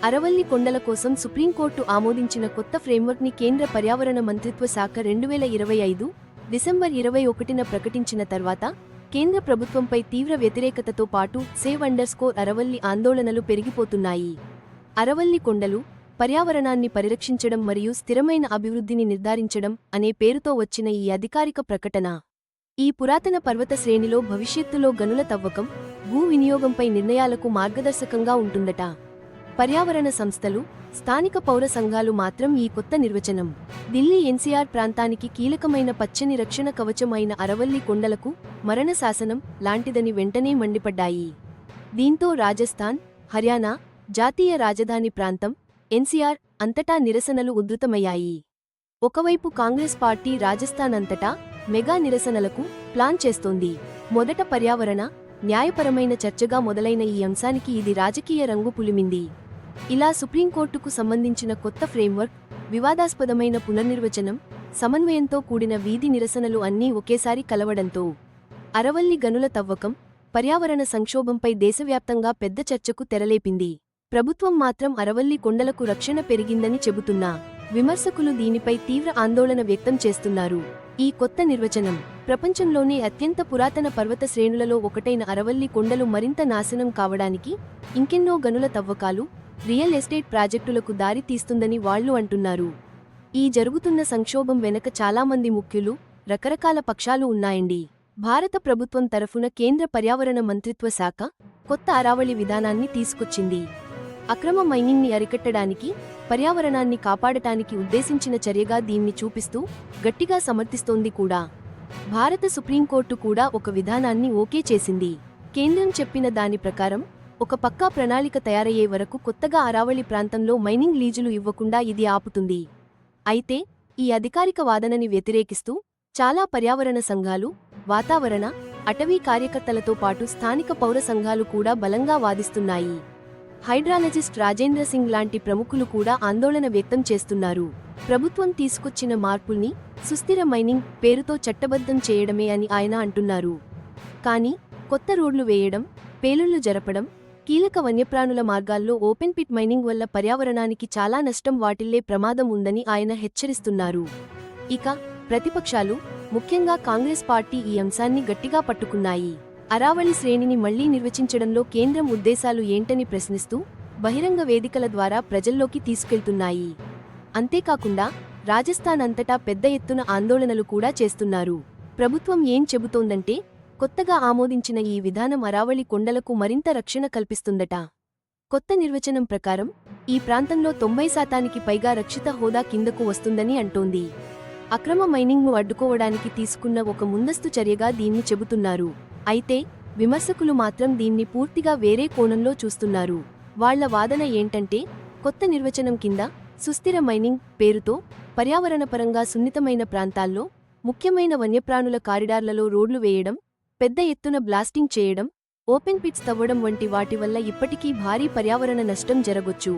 అరవల్లి కొండల కోసం సుప్రీంకోర్టు ఆమోదించిన కొత్త ఫ్రేమ్వర్క్ని కేంద్ర పర్యావరణ మంత్రిత్వ శాఖ 2025 డిసెంబర్ 21న ప్రకటించిన తర్వాత కేంద్ర ప్రభుత్వంపై తీవ్ర వ్యతిరేకతతో పాటు సేవ్_అరవల్లి ఆందోళనలు పెరిగిపోతున్నాయి. అరవల్లి కొండలు పర్యావరణాన్ని పరిరక్షించడం మరియు స్థిరమైన అభివృద్ధిని నిర్ధారించడం అనే పేరుతో వచ్చిన ఈ అధికారిక ప్రకటన ఈ పురాతన పర్వత శ్రేణిలో భవిష్యత్తులో గనుల తవ్వకం, భూ వినియోగంపై నిర్ణయాలకు మార్గదర్శకంగా ఉంటుందట. పర్యావరణ సంస్థలు, స్థానిక పౌర సంఘాలు మాత్రం ఈ కొత్త నిర్వచనం ఢిల్లీ ఎన్సీఆర్ ప్రాంతానికి కీలకమైన పచ్చని రక్షణ కవచం అయిన అరవల్లి కొండలకు మరణ శాసనం లాంటిదని వెంటనే మండిపడ్డాయి. దీంతో రాజస్థాన్, హర్యానా, జాతీయ రాజధాని ప్రాంతం, ఎన్సీఆర్ అంతటా నిరసనలు ఉధృతమయ్యాయి. ఒకవైపు కాంగ్రెస్ పార్టీ రాజస్థాన్ అంతటా మెగా నిరసనలకు ప్లాన్ చేస్తోంది. మొదట పర్యావరణ, న్యాయపరమైన చర్చగా మొదలైన ఈ అంశానికి ఇది రాజకీయ రంగు పులిమింది. ఇలా సుప్రీంకోర్టుకు సంబంధించిన కొత్త ఫ్రేమ్వర్క్, వివాదాస్పదమైన పునర్నిర్వచనం, సమన్వయంతో కూడిన వీధి నిరసనలు అన్నీ ఒకేసారి కలవడంతో అరవల్లి గనుల తవ్వకం, పర్యావరణ సంక్షోభంపై దేశవ్యాప్తంగా పెద్ద చర్చకు తెరలేపింది. ప్రభుత్వం మాత్రం అరవల్లి కొండలకు రక్షణ పెరిగిందని చెబుతున్నా విమర్శకులు దీనిపై తీవ్ర ఆందోళన వ్యక్తం చేస్తున్నారు. ఈ కొత్త నిర్వచనం ప్రపంచంలోనే అత్యంత పురాతన పర్వత శ్రేణులలో ఒకటైన అరవల్లి కొండలు మరింత నాశనం కావడానికి, ఇంకెన్నో గనుల తవ్వకాలు, రియల్ ఎస్టేట్ ప్రాజెక్టులకు దారి తీస్తుందని వాళ్లు అంటున్నారు. ఈ జరుగుతున్న సంక్షోభం వెనక చాలామంది ముఖ్యులు, రకరకాల పక్షాలు ఉన్నాయండి. భారత ప్రభుత్వం తరఫున కేంద్ర పర్యావరణ మంత్రిత్వ శాఖ కొత్త అరావళి విధానాన్ని తీసుకొచ్చింది. అక్రమ మైనింగ్ని అరికట్టడానికి, పర్యావరణాన్ని కాపాడటానికి ఉద్దేశించిన చర్యగా దీన్ని చూపిస్తూ గట్టిగా సమర్థిస్తోంది కూడా. భారత సుప్రీంకోర్టు కూడా ఒక విధానాన్ని ఓకే చేసింది. కేంద్రం చెప్పిన దాని ప్రకారం ఒక పక్కా ప్రణాళిక తయారయ్యే వరకు కొత్తగా అరావళి ప్రాంతంలో మైనింగ్ లీజులు ఇవ్వకుండా ఇది ఆపుతుంది. అయితే ఈ అధికారిక వాదనని వ్యతిరేకిస్తూ చాలా పర్యావరణ సంఘాలు, వాతావరణ, అటవీ కార్యకర్తలతో పాటు స్థానిక పౌర సంఘాలు కూడా బలంగా వాదిస్తున్నాయి. హైడ్రాలజిస్ట్ రాజేంద్ర సింగ్ లాంటి ప్రముఖులు కూడా ఆందోళన వ్యక్తం చేస్తున్నారు. ప్రభుత్వం తీసుకొచ్చిన మార్పుల్ని సుస్థిర మైనింగ్ పేరుతో చట్టబద్ధం చేయడమే అని ఆయన అంటున్నారు. కానీ కొత్త రోడ్లు వేయడం, పేలుళ్లు జరపడం, కీలక వన్యప్రాణుల మార్గాల్లో ఓపెన్ పిట్ మైనింగ్ వల్ల పర్యావరణానికి చాలా నష్టం వాటిల్లే ప్రమాదం ఉందని ఆయన హెచ్చరిస్తున్నారు. ఇక ప్రతిపక్షాలు, ముఖ్యంగా కాంగ్రెస్ పార్టీ ఈ అంశాన్ని గట్టిగా పట్టుకున్నాయి. అరావళి శ్రేణిని మళ్లీ నిర్వచించడంలో కేంద్రం ఉద్దేశాలు ఏంటని ప్రశ్నిస్తూ బహిరంగ వేదికల ద్వారా ప్రజల్లోకి తీసుకెళ్తున్నాయి. అంతేకాకుండా రాజస్థాన్ అంతటా పెద్ద ఎత్తున ఆందోళనలు కూడా చేస్తున్నారు. ప్రభుత్వం ఏం చెబుతోందంటే కొత్తగా ఆమోదించిన ఈ విధానం అరావళి కొండలకు మరింత రక్షణ కల్పిస్తుందట. కొత్త నిర్వచనం ప్రకారం ఈ ప్రాంతంలో 90% పైగా రక్షిత హోదా కిందకు వస్తుందని అంటోంది. అక్రమ మైనింగ్ను అడ్డుకోవడానికి తీసుకున్న ఒక ముందస్తు చర్యగా దీన్ని చెబుతున్నారు. అయితే విమర్శకులు మాత్రం దీన్ని పూర్తిగా వేరే కోణంలో చూస్తున్నారు. వాళ్ల వాదన ఏంటంటే కొత్త నిర్వచనం కింద సుస్థిర మైనింగ్ పేరుతో పర్యావరణపరంగా సున్నితమైన ప్రాంతాల్లో, ముఖ్యమైన వన్యప్రాణుల కారిడార్లలో రోడ్లు వేయడం, పెద్ద ఎత్తున బ్లాస్టింగ్ చేయడం, ఓపెన్ పిట్స్ తవ్వడం వంటి వాటి వల్ల ఇప్పటికీ భారీ పర్యావరణ నష్టం జరగొచ్చు.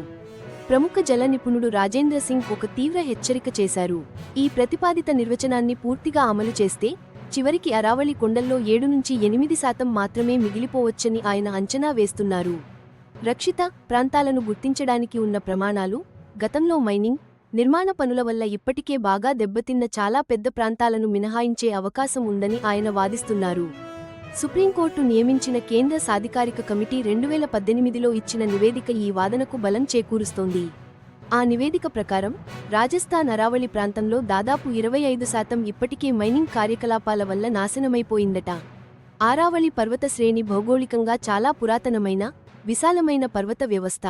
ప్రముఖ జల నిపుణుడు రాజేంద్ర సింగ్ ఒక తీవ్ర హెచ్చరిక చేశారు. ఈ ప్రతిపాదిత నిర్వచనాన్ని పూర్తిగా అమలు చేస్తే చివరికి అరావళి కొండల్లో 7-8% మాత్రమే మిగిలిపోవచ్చని ఆయన అంచనా వేస్తున్నారు. రక్షిత ప్రాంతాలను గుర్తించడానికి ఉన్న ప్రమాణాలు, గతంలో మైనింగ్, నిర్మాణ పనుల వల్ల ఇప్పటికే బాగా దెబ్బతిన్న చాలా పెద్ద ప్రాంతాలను మినహాయించే అవకాశం ఉందని ఆయన వాదిస్తున్నారు. సుప్రీంకోర్టు నియమించిన కేంద్ర సాధికారిక కమిటీ 2018లో ఇచ్చిన నివేదిక ఈ వాదనకు బలం చేకూరుస్తోంది. ఆ నివేదిక ప్రకారం రాజస్థాన్ అరావళి ప్రాంతంలో దాదాపు 25% ఇప్పటికే మైనింగ్ కార్యకలాపాల వల్ల నాశనమైపోయిందట. అరావళి పర్వత శ్రేణి భౌగోళికంగా చాలా పురాతనమైన, విశాలమైన పర్వత వ్యవస్థ.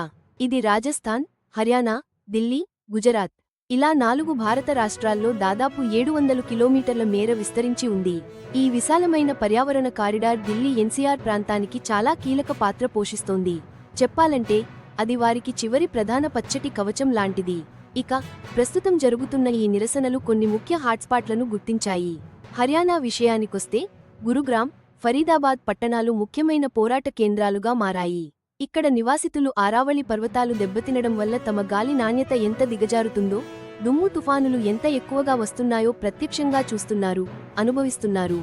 ఇది రాజస్థాన్, హర్యానా, ఢిల్లీ, గుజరాత్ ఇలా 4 భారత రాష్ట్రాల్లో దాదాపు 700 కిలోమీటర్ల మేర విస్తరించి ఉంది. ఈ విశాలమైన పర్యావరణ కారిడార్ ఢిల్లీ ఎన్సీఆర్ ప్రాంతానికి చాలా కీలక పాత్ర పోషిస్తోంది. చెప్పాలంటే అది వారికి చివరి ప్రధాన పచ్చటి కవచం లాంటిది. ఇక ప్రస్తుతం జరుగుతున్న ఈ నిరసనలు కొన్ని ముఖ్య హాట్స్పాట్లను గుర్తించాయి. హర్యానా విషయానికొస్తే గురుగ్రామ్, ఫరీదాబాద్ పట్టణాలు ముఖ్యమైన పోరాట కేంద్రాలుగా మారాయి. ఇక్కడ నివాసితులు అరావళి పర్వతాలు దెబ్బతినడం వల్ల తమ గాలి నాణ్యత ఎంత దిగజారుతుందో, దుమ్ము తుఫానులు ఎంత ఎక్కువగా వస్తున్నాయో ప్రత్యక్షంగా చూస్తున్నారు, అనుభవిస్తున్నారు.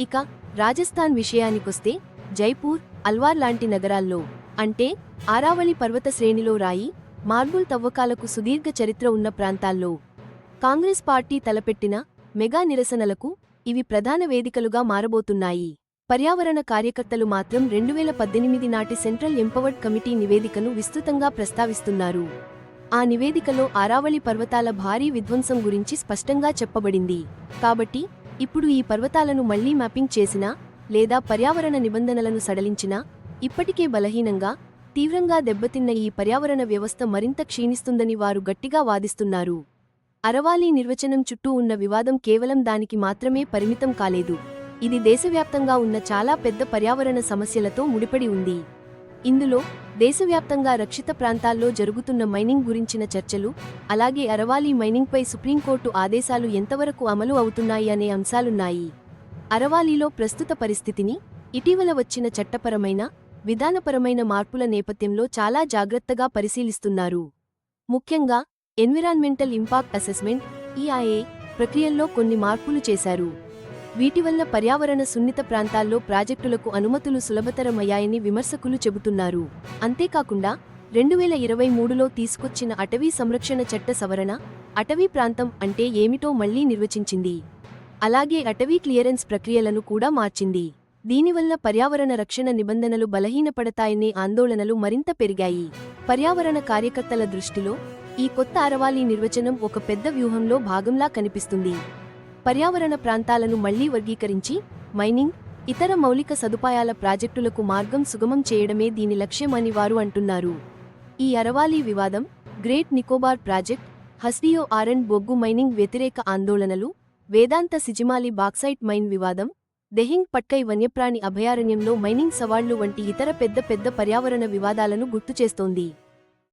ఇక రాజస్థాన్ విషయానికొస్తే జైపూర్, అల్వార్ లాంటి నగరాల్లో అంటే ఆరావళి పర్వత శ్రేణిలో రాయి, మార్బుల్ తవ్వకాలకు సుదీర్ఘ చరిత్ర ఉన్న ప్రాంతాల్లో కాంగ్రెస్ పార్టీ తలపెట్టిన మెగా నిరసనలకు ఇవి ప్రధాన వేదికలుగా మారబోతున్నాయి. పర్యావరణ కార్యకర్తలు మాత్రం 2018 నాటి సెంట్రల్ ఎంపవర్డ్ కమిటీ నివేదికను విస్తృతంగా ప్రస్తావిస్తున్నారు. ఆ నివేదికలో ఆరావళి పర్వతాల భారీ విధ్వంసం గురించి స్పష్టంగా చెప్పబడింది. కాబట్టి ఇప్పుడు ఈ పర్వతాలను మళ్లీ మ్యాపింగ్ చేసినా లేదా పర్యావరణ నిబంధనలను సడలించినా ఇప్పటికే బలహీనంగా, తీవ్రంగా దెబ్బతిన్న ఈ పర్యావరణ వ్యవస్థ మరింత క్షీణిస్తుందని వారు గట్టిగా వాదిస్తున్నారు. అరవాలి నిర్వచనం చుట్టూ ఉన్న వివాదం కేవలం దానికి మాత్రమే పరిమితం కాలేదు. ఇది దేశవ్యాప్తంగా ఉన్న చాలా పెద్ద పర్యావరణ సమస్యలతో ముడిపడి ఉంది. ఇందులో దేశవ్యాప్తంగా రక్షిత ప్రాంతాల్లో జరుగుతున్న మైనింగ్ గురించిన చర్చలు, అలాగే అరవాలి మైనింగ్పై సుప్రీంకోర్టు ఆదేశాలు ఎంతవరకు అమలు అవుతున్నాయి అనే అంశాలున్నాయి. అరవాలీలో ప్రస్తుత పరిస్థితిని, ఇటీవల వచ్చిన చట్టపరమైన, విధానపరమైన మార్పుల నేపథ్యంలో చాలా జాగ్రత్తగా పరిశీలిస్తున్నారు. ముఖ్యంగా ఎన్విరాన్మెంటల్ ఇంపాక్ట్ అసెస్మెంట్ (EIA) ప్రక్రియల్లో కొన్ని మార్పులు చేశారు. వీటివల్ల పర్యావరణ సున్నిత ప్రాంతాల్లో ప్రాజెక్టులకు అనుమతులు సులభతరమయ్యాయని విమర్శకులు చెబుతున్నారు. అంతేకాకుండా 2023లో తీసుకొచ్చిన అటవీ సంరక్షణ చట్ట సవరణ అటవీ ప్రాంతం అంటే ఏమిటో మళ్లీ నిర్వచించింది. అలాగే అటవీ క్లియరెన్స్ ప్రక్రియలను కూడా మార్చింది. దీనివల్ల పర్యావరణ రక్షణ నిబంధనలు బలహీనపడతాయనే ఆందోళనలు మరింత పెరిగాయి. పర్యావరణ కార్యకర్తల దృష్టిలో ఈ కొత్త అరవాలి నిర్వచనం ఒక పెద్ద వ్యూహంలో భాగంలా కనిపిస్తుంది. పర్యావరణ ప్రాంతాలను మళ్లీ వర్గీకరించి మైనింగ్, ఇతర మౌలిక సదుపాయాల ప్రాజెక్టులకు మార్గం సుగమం చేయడమే దీని లక్ష్యమని వారు అంటున్నారు. ఈ అరవాలి వివాదం, గ్రేట్ నికోబార్ ప్రాజెక్ట్, హస్డియో ఆరండ్ బొగ్గు మైనింగ్ వ్యతిరేక ఆందోళనలు, వేదాంత సిజిమాలి బాక్సైట్ మైన్ వివాదం, దెహింగ్ పట్కై వన్యప్రాణి అభయారణ్యంలో మైనింగ్ సవాళ్లు వంటి ఇతర పెద్ద పర్యావరణ వివాదాలను గుర్తుచేస్తోంది.